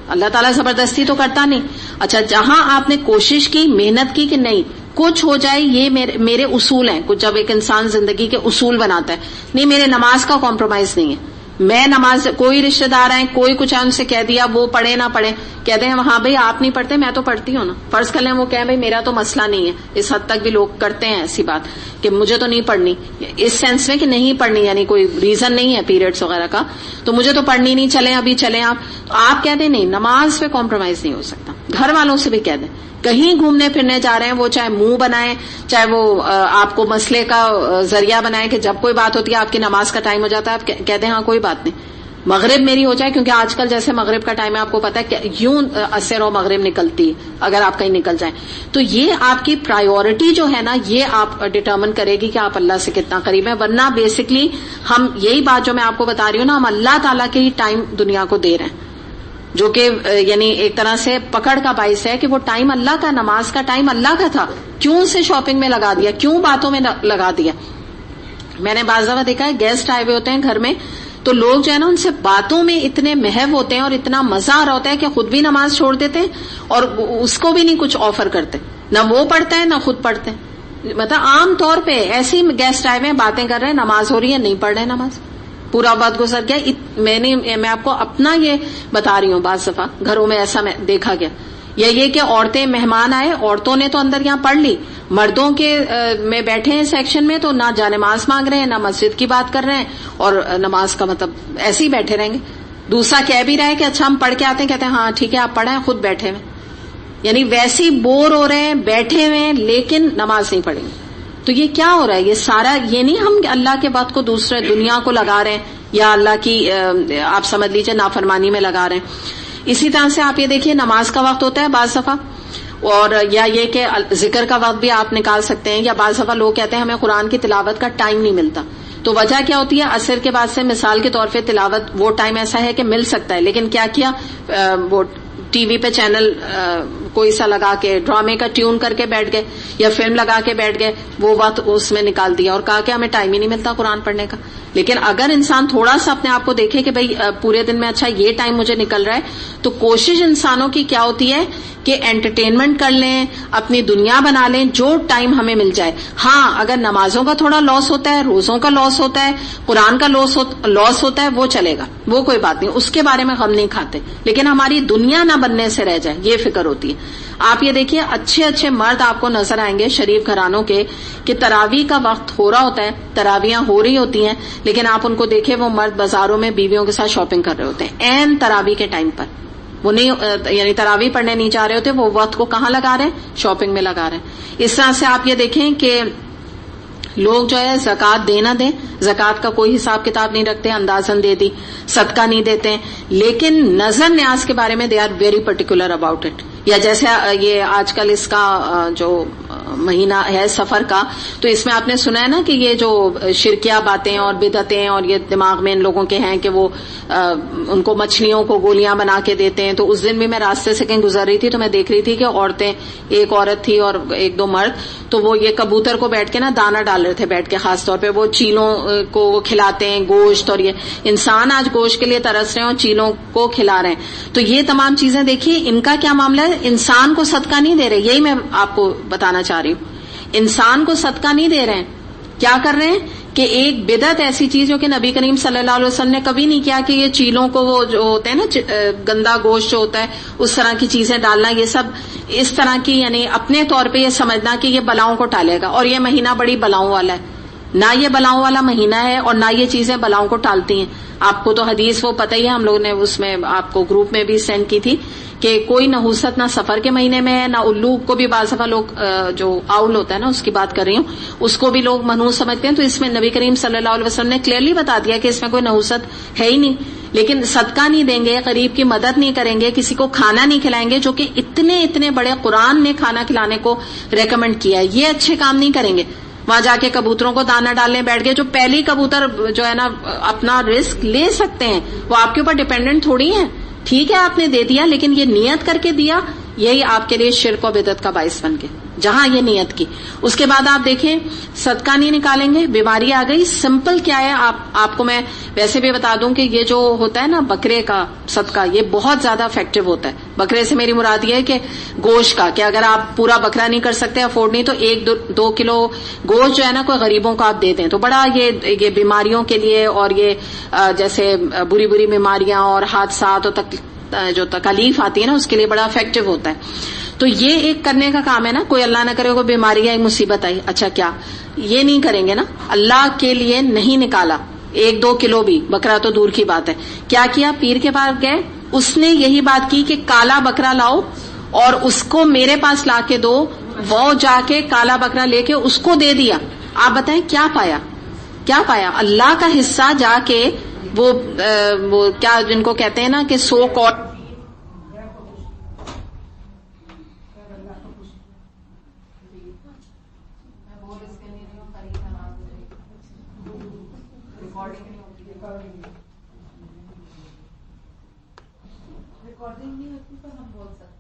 اللہ تعالیٰ زبردستی تو کرتا نہیں. اچھا, جہاں آپ نے کوشش کی, محنت کی کہ نہیں کچھ ہو جائے, یہ میرے اصول ہیں, کچھ جب ایک انسان زندگی کے اصول بناتا ہے, نہیں میرے نماز کا کمپرومائز نہیں ہے, میں نماز, کوئی رشتہ دار ہیں کوئی کچھ ان سے کہہ دیا وہ پڑھے نہ پڑھے, کہتے ہیں ہاں بھائی آپ نہیں پڑھتے میں تو پڑھتی ہوں نا, فرض کر لیں وہ کہیں بھائی میرا تو مسئلہ نہیں ہے, اس حد تک بھی لوگ کرتے ہیں ایسی بات کہ مجھے تو نہیں پڑھنی, اس سینس میں کہ نہیں پڑھنی یعنی کوئی ریزن نہیں ہے پیریڈس وغیرہ کا, تو مجھے تو پڑھنی نہیں, چلیں ابھی چلیں آپ, تو آپ کہتے ہیں نہیں نماز پہ کمپرومائز نہیں ہو سکتا. گھر والوں سے بھی کہہ دیں, کہیں گھومنے پھرنے جا رہے ہیں وہ چاہے منہ بنائیں, چاہے وہ آپ کو مسئلے کا ذریعہ بنائیں کہ جب کوئی بات ہوتی ہے آپ کی نماز کا ٹائم ہو جاتا ہے, آپ کہتے ہیں ہاں کوئی بات نہیں, مغرب میری ہو جائے, کیونکہ آج کل جیسے مغرب کا ٹائم ہے آپ کو پتا ہے کہ یوں عصر و مغرب نکلتی ہے اگر آپ کہیں نکل جائیں, تو یہ آپ کی پرائیورٹی جو ہے نا یہ آپ ڈٹرمن کرے گی کہ آپ اللہ سے کتنا قریب ہیں. ورنہ بیسکلی ہم یہی بات جو میں آپ کو بتا رہی ہوں نا, ہم اللہ تعالیٰ کے ہی ٹائم دنیا کو دے رہے ہیں, جو کہ یعنی ایک طرح سے پکڑ کا باعث ہے کہ وہ ٹائم اللہ کا, نماز کا ٹائم اللہ کا تھا, کیوں اسے شاپنگ میں لگا دیا, کیوں باتوں میں لگا دیا. میں نے بعض دفعہ دیکھا ہے گیسٹ آئے ہوئے ہوتے ہیں گھر میں, تو لوگ جو ہے نا ان سے باتوں میں اتنے محو ہوتے ہیں اور اتنا مزہ آ رہا ہوتا ہے کہ خود بھی نماز چھوڑ دیتے ہیں اور اس کو بھی نہیں کچھ آفر کرتے, نہ وہ پڑھتے ہیں نہ خود پڑھتے ہیں. مطلب عام طور پہ ایسے ہی گیسٹ آئے ہوئے ہیں, باتیں کر رہے ہیں, نماز ہو رہی ہے, نہیں پڑھ رہے نماز, پورا وقت گزر گیا. میں آپ کو اپنا یہ بتا رہی ہوں, بعض دفعہ گھروں میں ایسا دیکھا گیا, یا یہ کہ عورتیں مہمان آئے, عورتوں نے تو اندر یہاں پڑھ لی, مردوں کے میں بیٹھے ہیں سیکشن میں تو نہ جا نماز مانگ رہے ہیں نہ مسجد کی بات کر رہے ہیں, اور نماز کا مطلب ایسے ہی بیٹھے رہیں گے. دوسرا کہہ بھی رہا ہے کہ اچھا ہم پڑھ کے آتے ہیں, کہتے ہیں ہاں ٹھیک ہے آپ پڑھیں, خود بیٹھے ہوئے, یعنی ویسے ہی بور ہو رہے ہیں بیٹھے ہوئے ہیں لیکن نماز نہیں پڑھیں گے. تو یہ کیا ہو رہا ہے, یہ سارا یہ نہیں ہم اللہ کے بات کو دوسرے دنیا کو لگا رہے ہیں یا اللہ کی آپ سمجھ لیجیے نافرمانی میں لگا رہے ہیں. اسی طرح سے آپ یہ دیکھیے نماز کا وقت ہوتا ہے بعض دفعہ, اور یا یہ کہ ذکر کا وقت بھی آپ نکال سکتے ہیں, یا بعض دفعہ لوگ کہتے ہیں ہمیں قرآن کی تلاوت کا ٹائم نہیں ملتا. تو وجہ کیا ہوتی ہے, عصر کے بعد سے مثال کے طور پہ تلاوت وہ ٹائم ایسا ہے کہ مل سکتا ہے, لیکن کیا کیا وہ ٹی وی پہ چینل کوئی سا لگا کے ڈرامے کا ٹیون کر کے بیٹھ گئے یا فلم لگا کے بیٹھ گئے, وہ وقت اس میں نکال دیا اور کہا کہ ہمیں ٹائم ہی نہیں ملتا قرآن پڑھنے کا. لیکن اگر انسان تھوڑا سا اپنے آپ کو دیکھے کہ بھئی پورے دن میں اچھا یہ ٹائم مجھے نکل رہا ہے, تو کوشش انسانوں کی کیا ہوتی ہے کہ انٹرٹینمنٹ کر لیں, اپنی دنیا بنا لیں, جو ٹائم ہمیں مل جائے. ہاں اگر نمازوں کا تھوڑا لاس ہوتا ہے, روزوں کا لاس ہوتا ہے, قرآن کا لاس ہوتا ہے, وہ چلے گا, وہ کوئی بات نہیں, اس کے بارے میں غم نہیں کھاتے, لیکن ہماری دنیا نہ بننے سے رہ جائے یہ فکر ہوتی ہے. آپ یہ دیکھیے اچھے اچھے مرد آپ کو نظر آئیں گے شریف گھرانوں کے کہ تراویح کا وقت ہو رہا ہوتا ہے, تراویحاں ہو رہی ہوتی ہیں, لیکن آپ ان کو دیکھیں وہ مرد بازاروں میں بیویوں کے ساتھ شاپنگ کر رہے ہوتے ہیں عین تراویح کے ٹائم پر. وہ نہیں یعنی تراویح پڑھنے نہیں جا رہے ہوتے, وہ وقت کو کہاں لگا رہے ہیں, شاپنگ میں لگا رہے ہیں. اس طرح سے آپ یہ دیکھیں کہ لوگ جو ہے زکوٰۃ دے نہ دیں, زکوٰۃ کا کوئی حساب کتاب نہیں رکھتے, اندازن دے دی, صدقہ نہیں دیتے, لیکن نظر نیاز کے بارے میں they are very particular about it. یا جیسے یہ آج کل اس کا جو مہینہ ہے سفر کا, تو اس میں آپ نے سنا ہے نا کہ یہ جو شرکیہ باتیں اور بدعتیں اور یہ دماغ میں ان لوگوں کے ہیں کہ وہ ان کو مچھلیوں کو گولیاں بنا کے دیتے ہیں. تو اس دن بھی میں راستے سے کہیں گزر رہی تھی تو میں دیکھ رہی تھی کہ عورتیں, ایک عورت تھی اور 1-2 مرد, تو وہ یہ کبوتر کو بیٹھ کے نا دانہ ڈال رہے تھے بیٹھ کے, خاص طور پہ وہ چیلوں کو وہ کھلاتے ہیں گوشت, اور یہ انسان آج گوشت کے لیے ترس رہے ہیں اور چیلوں کو کھلا رہے ہیں. تو یہ تمام چیزیں دیکھیے ان کا کیا معاملہ ہے, انسان کو صدقہ نہیں دے رہے, یہی میں آپ کو بتانا چاہ رہی ہوں. انسان کو صدقہ نہیں دے رہے ہیں, کیا کر رہے ہیں کہ ایک بدعت ایسی چیز جو کہ نبی کریم صلی اللہ علیہ وسلم نے کبھی نہیں کیا کہ یہ چیلوں کو وہ جو ہوتے ہیں نا گندا گوشت جو ہوتا ہے اس طرح کی چیزیں ڈالنا, یہ سب اس طرح کی یعنی اپنے طور پہ یہ سمجھنا کہ یہ بلاؤں کو ٹالے گا, اور یہ مہینہ بڑی بلاؤں والا ہے. نہ یہ بلاؤں والا مہینہ ہے اور نہ یہ چیزیں بلاؤں کو ٹالتی ہیں. آپ کو تو حدیث وہ پتہ ہی ہے, ہم لوگوں نے اس میں آپ کو گروپ میں بھی سینڈ کی تھی کہ کوئی نحوست نہ سفر کے مہینے میں ہے, نہ الو کو بھی بعض دفعہ لوگ جو آؤل ہوتا ہے نا اس کی بات کر رہی ہوں, اس کو بھی لوگ منحوس سمجھتے ہیں. تو اس میں نبی کریم صلی اللہ علیہ وسلم نے کلیئرلی بتا دیا کہ اس میں کوئی نحوست ہے ہی نہیں. لیکن صدقہ نہیں دیں گے, غریب کی مدد نہیں کریں گے, کسی کو کھانا نہیں کھلائیں گے, جو کہ اتنے بڑے قرآن نے کھانا کھلانے کو ریکمینڈ کیا ہے, یہ اچھے کام نہیں کریں گے. وہاں جا کے کبوتروں کو دانہ ڈالنے بیٹھ گئے, جو پہلی کبوتر جو ہے نا اپنا رزق لے سکتے ہیں, وہ آپ کے اوپر ڈیپینڈنٹ تھوڑی ہیں. ٹھیک ہے آپ نے دے دیا, لیکن یہ نیت کر کے دیا یہی آپ کے لیے شرک و بدعت کا باعث بن گئے جہاں یہ نیت کی. اس کے بعد آپ دیکھیں صدقہ نہیں نکالیں گے, بیماری آ گئی. سمپل کیا ہے, آپ کو میں ویسے بھی بتا دوں کہ یہ جو ہوتا ہے نا بکرے کا صدقہ, یہ بہت زیادہ افیکٹو ہوتا ہے. بکرے سے میری مراد یہ ہے کہ گوشت کا, کہ اگر آپ پورا بکرا نہیں کر سکتے, افورڈ نہیں, تو 1-2 کلو گوشت جو ہے نا کوئی غریبوں کو آپ دے دیں, تو بڑا یہ بیماریوں کے لیے اور یہ جیسے بری بری بیماریاں اور حادثات اور جو تکالیف آتی ہے نا اس کے لیے بڑا افیکٹو ہوتا ہے. تو یہ ایک کرنے کا کام ہے نا. کوئی اللہ نہ کرے کوئی بیماری آئی, مصیبت آئی, اچھا کیا یہ نہیں کریں گے نا, اللہ کے لیے نہیں نکالا 1-2 کلو بھی, بکرا تو دور کی بات ہے. کیا کیا, پیر کے پاس گئے, اس نے یہی بات کی کہ کالا بکرا لاؤ اور اس کو میرے پاس لا کے دو. وہ جا کے کالا بکرا لے کے اس کو دے دیا. آپ بتائیں کیا پایا, کیا پایا؟ اللہ کا حصہ جا کے وہ کیا جن کو کہتے ہیں نا کہ سو کاٹ, ریکارڈنگ نہیں ہوتی تو ہم بول سکتے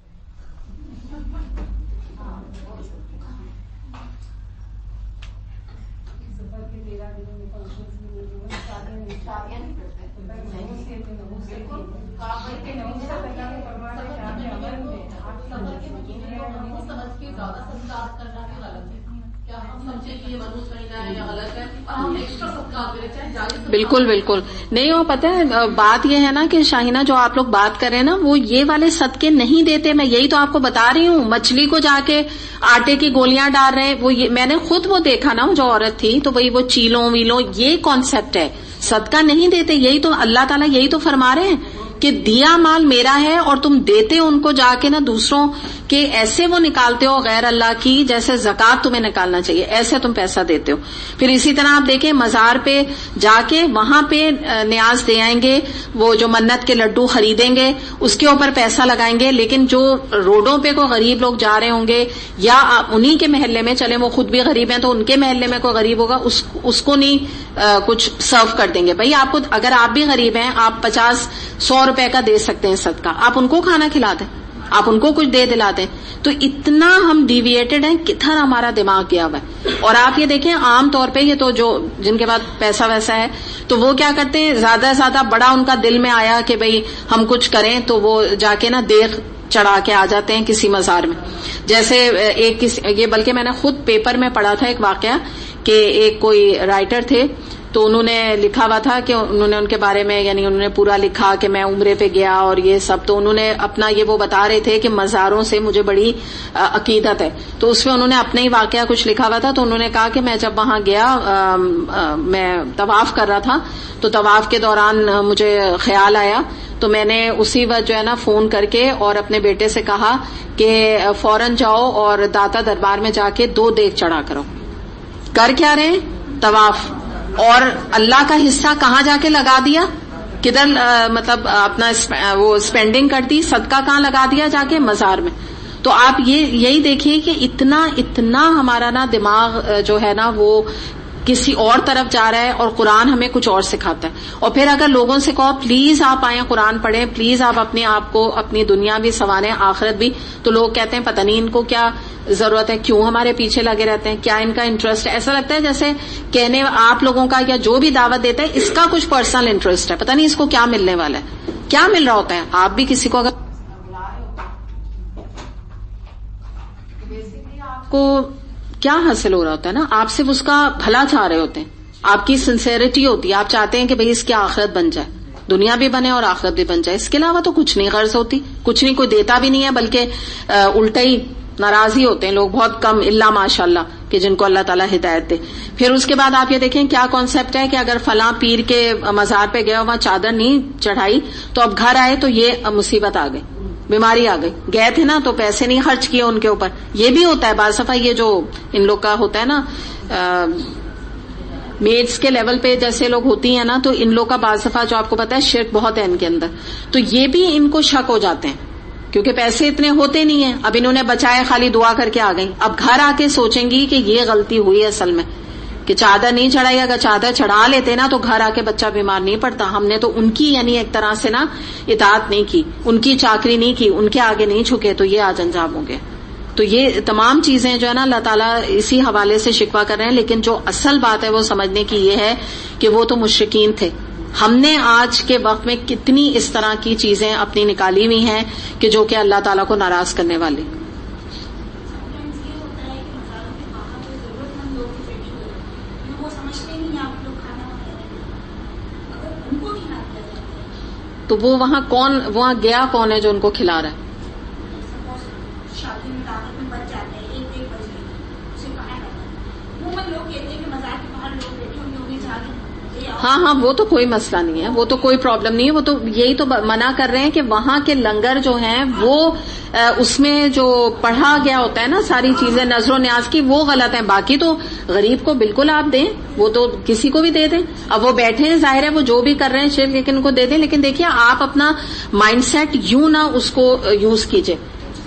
بالکل بالکل نہیں ہو. پتہ ہے بات یہ ہے نا کہ شاہینہ جو آپ لوگ بات کر رہے ہیں نا وہ یہ والے صدقے نہیں دیتے. میں یہی تو آپ کو بتا رہی ہوں. مچھلی کو جا کے آٹے کی گولیاں ڈال رہے ہیں, وہ میں نے خود وہ دیکھا نا, جو عورت تھی, تو وہی وہ چیلوں ویلوں, یہ کانسیپٹ ہے. صدقہ نہیں دیتے, یہی تو اللہ تعالیٰ یہی تو فرما رہے ہیں کہ دیا مال میرا ہے اور تم دیتے ان کو جا کے نا دوسروں کے, ایسے وہ نکالتے ہو غیر اللہ کی جیسے زکوٰۃ تمہیں نکالنا چاہیے, ایسے تم پیسہ دیتے ہو. پھر اسی طرح آپ دیکھیں مزار پہ جا کے وہاں پہ نیاز دے آئیں گے, وہ جو منت کے لڈو خریدیں گے اس کے اوپر پیسہ لگائیں گے. لیکن جو روڈوں پہ کوئی غریب لوگ جا رہے ہوں گے یا انہی کے محلے میں, چلے وہ خود بھی غریب ہیں تو ان کے محلے میں کوئی غریب ہوگا, اس کو نہیں کچھ سرو کر دیں گے. بھائی آپ کو اگر آپ بھی غریب ہیں, آپ 50-100 روپے کا دے سکتے ہیں صدقہ, آپ ان کو کھانا کھلا دیں, آپ ان کو کچھ دے دلا دیں. تو اتنا ہم ڈیویٹڈ ہیں, کدھر ہمارا دماغ گیا ہوا ہے. اور آپ یہ دیکھیں عام طور پہ یہ تو جو جن کے پاس پیسہ ویسا ہے تو وہ کیا کرتے ہیں, زیادہ سے زیادہ بڑا ان کا دل میں آیا کہ بھئی ہم کچھ کریں, تو وہ جا کے نا دیغ چڑھا کے آ جاتے ہیں کسی مزار میں. جیسے یہ بلکہ میں نے خود پیپر میں پڑھا تھا ایک واقعہ کہ ایک کوئی رائٹر تھے, تو انہوں نے لکھا ہوا تھا کہ انہوں نے ان کے بارے میں, یعنی انہوں نے پورا لکھا کہ میں عمرے پہ گیا اور یہ سب. تو انہوں نے اپنا یہ وہ بتا رہے تھے کہ مزاروں سے مجھے بڑی عقیدت ہے. تو اس میں انہوں نے اپنا ہی واقعہ کچھ لکھا ہوا تھا. تو انہوں نے کہا کہ میں جب وہاں گیا, میں طواف کر رہا تھا, تو طواف کے دوران مجھے خیال آیا, تو میں نے اسی وقت جو ہے نا فون کر کے اور اپنے بیٹے سے کہا کہ فوراً جاؤ اور داتا دربار میں جا کے 2 دیگ چڑھا کرو. کر کیا رہے, طواف, اور اللہ کا حصہ کہاں جا کے لگا دیا, کدھر مطلب اپنا وہ اسپینڈنگ کر دی, صدقہ کہاں لگا دیا, جا کے مزار میں. تو آپ یہی دیکھیے کہ اتنا ہمارا نا دماغ جو ہے نا وہ کسی اور طرف جا رہا ہے, اور قرآن ہمیں کچھ اور سکھاتا ہے. اور پھر اگر لوگوں سے کہو پلیز آپ آئیں قرآن پڑھیں, پلیز آپ اپنے آپ کو اپنی دنیا بھی سنواریں, آخرت بھی, تو لوگ کہتے ہیں پتہ نہیں ان کو کیا ضرورت ہے, کیوں ہمارے پیچھے لگے رہتے ہیں, کیا ان کا انٹرسٹ ہے. ایسا لگتا ہے جیسے کہنے آپ لوگوں کا یا جو بھی دعوت دیتا ہے اس کا کچھ پرسنل انٹرسٹ ہے, پتہ نہیں اس کو کیا ملنے والا ہے, کیا مل رہا ہوتا ہے. آپ بھی کسی کو اگر آپ کو کیا حاصل ہو رہا ہوتا ہے نا, آپ صرف اس کا بھلا چاہ رہے ہوتے ہیں, آپ کی سنسیئرٹی ہوتی ہے, آپ چاہتے ہیں کہ بھئی اس کی آخرت بن جائے, دنیا بھی بنے اور آخرت بھی بن جائے. اس کے علاوہ تو کچھ نہیں غرض ہوتی, کچھ نہیں, کوئی دیتا بھی نہیں ہے, بلکہ الٹا ہی ناراض ہی ہوتے ہیں لوگ, بہت کم, الا ماشاء اللہ کہ جن کو اللہ تعالیٰ ہدایت دے. پھر اس کے بعد آپ یہ دیکھیں کیا کانسیپٹ ہے کہ اگر فلاں پیر کے مزار پہ گیا, وہاں چادر نہیں چڑھائی, تو اب گھر آئے تو یہ مصیبت آ گئی, بیماری آ گئی. گئے تھے نا تو پیسے نہیں خرچ کیے ان کے اوپر. یہ بھی ہوتا ہے بعض دفعہ, یہ جو ان لوگ کا ہوتا ہے نا میڈس کے لیول پہ جیسے لوگ ہوتی ہیں نا, تو ان لوگ کا بعض دفعہ جو آپ کو پتا ہے شرک بہت ہے ان کے اندر, تو یہ بھی ان کو شک ہو جاتے ہیں کیونکہ پیسے اتنے ہوتے نہیں ہیں. اب انہوں نے بچائے, خالی دعا کر کے آ گئی, اب گھر آ کے سوچیں گی کہ یہ غلطی ہوئی ہے اصل میں, کہ چادر نہیں چڑھائی. اگر چادر چڑھا لیتے نا تو گھر آ کے بچہ بیمار نہیں پڑتا. ہم نے تو ان کی یعنی ایک طرح سے نا اطاعت نہیں کی, ان کی چاکری نہیں کی, ان کے آگے نہیں جھکے, تو یہ آج انجام ہو گئے. تو یہ تمام چیزیں جو ہے نا اللہ تعالیٰ اسی حوالے سے شکوہ کر رہے ہیں. لیکن جو اصل بات ہے وہ سمجھنے کی یہ ہے کہ وہ تو مشرکین تھے. ہم نے آج کے وقت میں کتنی اس طرح کی چیزیں اپنی نکالی ہوئی ہیں کہ جو کہ اللہ تعالیٰ کو ناراض کرنے والی. تو وہ وہاں کون, وہاں گیا کون ہے جو ان کو کھلا رہا ہے؟ شادی میں دعوت میں بچ جاتے ہیں 1-1 بجے اسے کھانا کھاتا ہے. لوگ کہتے ہیں کہ مزاق کے باہر لوگ بیٹھے ہوں گے انہیں جا ہاں وہ تو کوئی مسئلہ نہیں ہے, وہ تو کوئی پرابلم نہیں ہے. وہ تو یہی تو منع کر رہے ہیں کہ وہاں کے لنگر جو ہیں وہ اس میں جو پڑھا گیا ہوتا ہے نا ساری چیزیں نظر و نیاز کی, وہ غلط ہیں. باقی تو غریب کو بالکل آپ دیں, وہ تو کسی کو بھی دے دیں. اب وہ بیٹھے ہیں, ظاہر ہے وہ جو بھی کر رہے ہیں شرک, لیکن ان کو دے دیں. لیکن دیکھیے آپ اپنا مائنڈ سیٹ یوں نہ اس کو یوز کیجئے.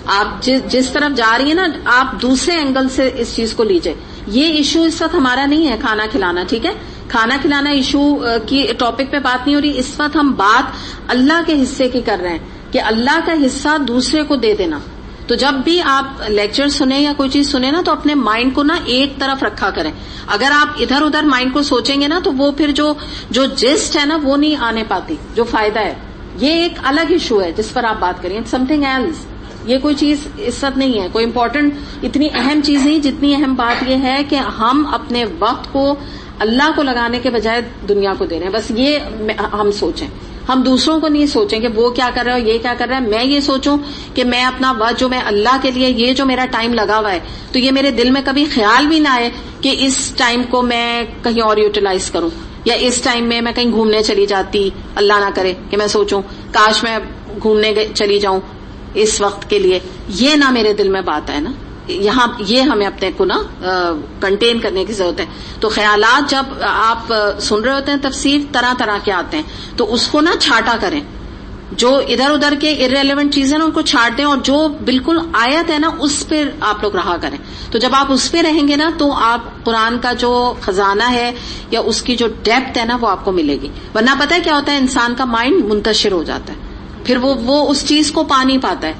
آپ جس طرف جا رہی ہیں نا آپ دوسرے اینگل سے اس چیز کو لیجئے. یہ ایشو اس وقت ہمارا نہیں ہے کھانا کھلانا, ٹھیک ہے, کھانا کھلانا ایشو کی ٹاپک پہ بات نہیں ہو رہی. اس وقت ہم بات اللہ کے حصے کی کر رہے ہیں کہ اللہ کا حصہ دوسرے کو دے دینا. تو جب بھی آپ لیکچر سنیں یا کوئی چیز سنیں نا تو اپنے مائنڈ کو نا ایک طرف رکھا کریں. اگر آپ ادھر ادھر مائنڈ کو سوچیں گے نا تو وہ پھر جو جسٹ ہے نا وہ نہیں آنے پاتی, جو فائدہ ہے. یہ ایک الگ ایشو ہے جس پر آپ بات کریں, سم تھنگ ایلس. یہ کوئی چیز اس وقت نہیں ہے, کوئی امپورٹنٹ اتنی اہم چیز نہیں جتنی اہم بات یہ ہے کہ ہم اپنے وقت کو اللہ کو لگانے کے بجائے دنیا کو دے رہے ہیں. بس یہ ہم سوچیں, ہم دوسروں کو نہیں سوچیں کہ وہ کیا کر رہا ہے اور یہ کیا کر رہا ہے. میں یہ سوچوں کہ میں اپنا وقت جو میں اللہ کے لیے یہ جو میرا ٹائم لگا ہوا ہے تو یہ میرے دل میں کبھی خیال بھی نہ آئے کہ اس ٹائم کو میں کہیں اور یوٹیلائز کروں, یا اس ٹائم میں کہیں گھومنے چلی جاتی. اللہ نہ کرے کہ میں سوچوں کاش میں گھومنے چلی جاؤں اس وقت کے لیے. یہ نہ میرے دل میں بات ہے نا, یہاں یہ ہمیں اپنے کو نا کنٹین کرنے کی ضرورت ہے. تو خیالات جب آپ سن رہے ہوتے ہیں تفسیر طرح طرح کے آتے ہیں تو اس کو نا چھاٹا کریں. جو ادھر ادھر کے ارریلیونٹ چیزیں نا ان کو چھاٹ دیں, اور جو بالکل آیت ہے نا اس پہ آپ لوگ رہا کریں. تو جب آپ اس پہ رہیں گے نا تو آپ قرآن کا جو خزانہ ہے یا اس کی جو ڈیپتھ ہے نا وہ آپ کو ملے گی. ورنہ پتہ ہے کیا ہوتا ہے, انسان کا مائنڈ منتشر ہو جاتا ہے, پھر وہ اس چیز کو پا نہیں پاتا ہے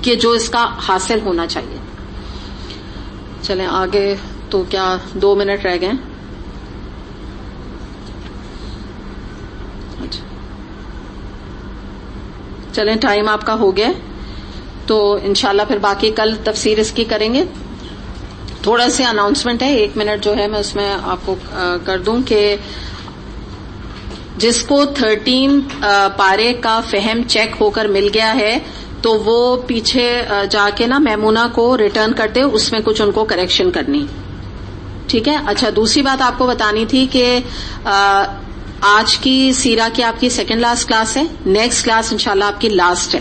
کہ جو اس کا حاصل ہونا چاہیے. چلیں آگے, تو کیا 2 منٹ رہ گئے. اچھا چلیں ٹائم آپ کا ہو گیا, تو انشاءاللہ پھر باقی کل تفسیر اس کی کریں گے. تھوڑا سے اناؤنسمنٹ ہے, 1 منٹ جو ہے میں اس میں آپ کو کر دوں کہ جس کو 13 پارے کا فہم چیک ہو کر مل گیا ہے تو وہ پیچھے جا کے نا میمونہ کو ریٹرن کرتے, اس میں کچھ ان کو کریکشن کرنی, ٹھیک ہے. اچھا دوسری بات آپ کو بتانی تھی کہ آج کی سیرہ کی آپ کی سیکنڈ لاسٹ کلاس ہے, نیکسٹ کلاس انشاءاللہ آپ کی لاسٹ ہے.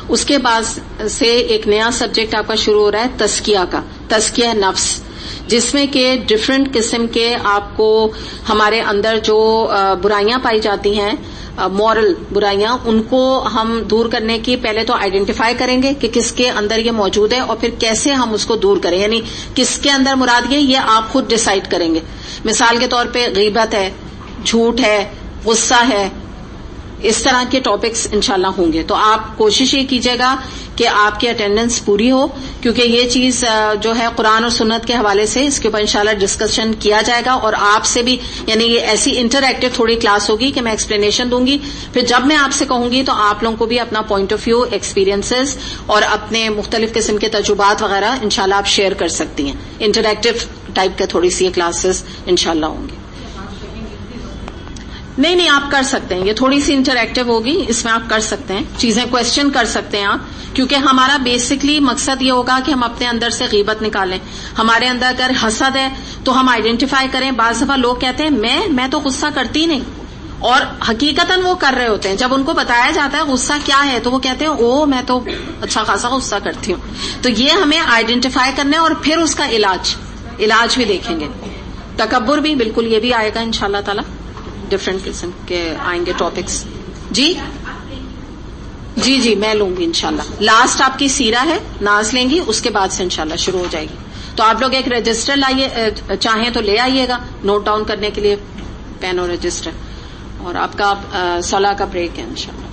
اس کے بعد سے ایک نیا سبجیکٹ آپ کا شروع ہو رہا ہے تزکیہ کا, تزکیہ نفس, جس میں کہ ڈفرینٹ قسم کے آپ کو ہمارے اندر جو برائیاں پائی جاتی ہیں, مورل برائیاں, ان کو ہم دور کرنے کی پہلے تو آئیڈینٹیفائی کریں گے کہ کس کے اندر یہ موجود ہے, اور پھر کیسے ہم اس کو دور کریں, یعنی کس کے اندر مراد یہ آپ خود ڈیسائیڈ کریں گے. مثال کے طور پہ غیبت ہے, جھوٹ ہے, غصہ ہے, اس طرح کے ٹاپکس انشاءاللہ ہوں گے. تو آپ کوشش یہ کیجیے گا کہ آپ کی اٹینڈنس پوری ہو, کیونکہ یہ چیز جو ہے قرآن اور سنت کے حوالے سے اس کے اوپر انشاءاللہ ڈسکشن کیا جائے گا, اور آپ سے بھی یعنی یہ ایسی انٹریکٹیو تھوڑی کلاس ہوگی کہ میں ایکسپلینیشن دوں گی. پھر جب میں آپ سے کہوں گی تو آپ لوگوں کو بھی اپنا پوائنٹ آف ویو, ایکسپیرینسز اور اپنے مختلف قسم کے تجربات وغیرہ انشاءاللہ آپ شیئر کر سکتی ہیں. انٹریکٹیو ٹائپ کے تھوڑی سی یہ کلاسز انشاءاللہ ہوں گی. نہیں آپ کر سکتے ہیں, یہ تھوڑی سی انٹریکٹیو ہوگی, اس میں آپ کر سکتے ہیں چیزیں, کوشچن کر سکتے ہیں آپ, کیونکہ ہمارا بیسکلی مقصد یہ ہوگا کہ ہم اپنے اندر سے غیبت نکالیں. ہمارے اندر اگر حسد ہے تو ہم آئیڈینٹیفائی کریں. بعض دفعہ لوگ کہتے ہیں میں تو غصہ کرتی نہیں, اور حقیقتاً وہ کر رہے ہوتے ہیں. جب ان کو بتایا جاتا ہے غصہ کیا ہے تو وہ کہتے ہیں میں تو اچھا خاصا غصہ کرتی ہوں. تو یہ ہمیں آئیڈینٹیفائی کرنا ہے, اور پھر اس کا علاج بھی دیکھیں گے. تکبر بھی بالکل یہ بھی آئے گا انشاءاللہ تعالی, ڈفرینٹ قسم کے آئیں گے ٹاپکس. جی میں لوں گی انشاءاللہ. لاسٹ آپ کی سیرہ ہے, ناز لیں گی, اس کے بعد سے انشاءاللہ شروع ہو جائے گی. تو آپ لوگ ایک رجسٹر لائیے، چاہیں تو لے آئیے گا نوٹ ڈاؤن کرنے کے لیے، پین اور رجسٹر. اور آپ کا صلاح کا بریک ہے انشاءاللہ.